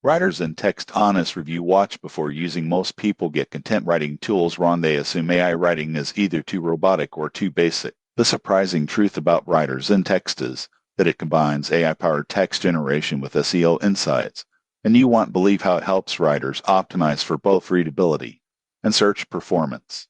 Writers in Text Honest Review watch before using. Most people get content writing tools wrong. They assume AI writing is either too robotic or too basic. The surprising truth about Writers in Text is that it combines AI-powered text generation with SEO insights, and you won't believe how it helps writers optimize for both readability and search performance.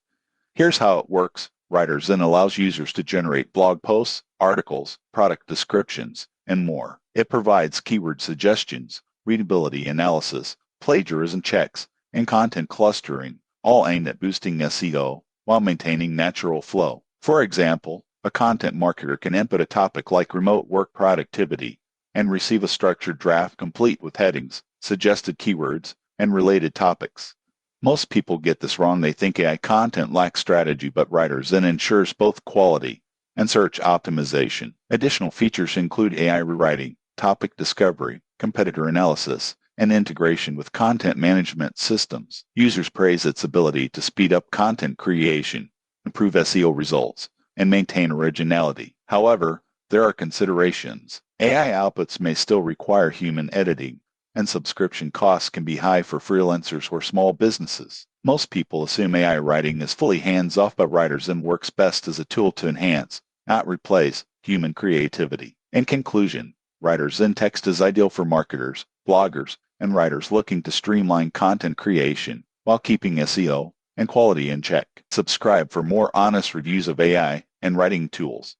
Here's how it works. Writers In allows users to generate blog posts, articles, product descriptions, and more. It provides keyword suggestions, readability analysis, plagiarism checks, and content clustering, all aimed at boosting SEO while maintaining natural flow. For example, a content marketer can input a topic like remote work productivity and receive a structured draft complete with headings, suggested keywords, and related topics. Most people get this wrong. They think AI content lacks strategy, but Writers In ensures both quality and search optimization. Additional features include AI rewriting, topic discovery, competitor analysis, and integration with content management systems. Users praise its ability to speed up content creation, improve SEO results, and maintain originality. However, there are considerations. AI outputs may still require human editing, and subscription costs can be high for freelancers or small businesses. Most people assume AI writing is fully hands-off, but Writers In works best as a tool to enhance, not replace, human creativity. In conclusion, Writers In Text is ideal for marketers, bloggers, and writers looking to streamline content creation while keeping SEO and quality in check. Subscribe for more honest reviews of AI and writing tools.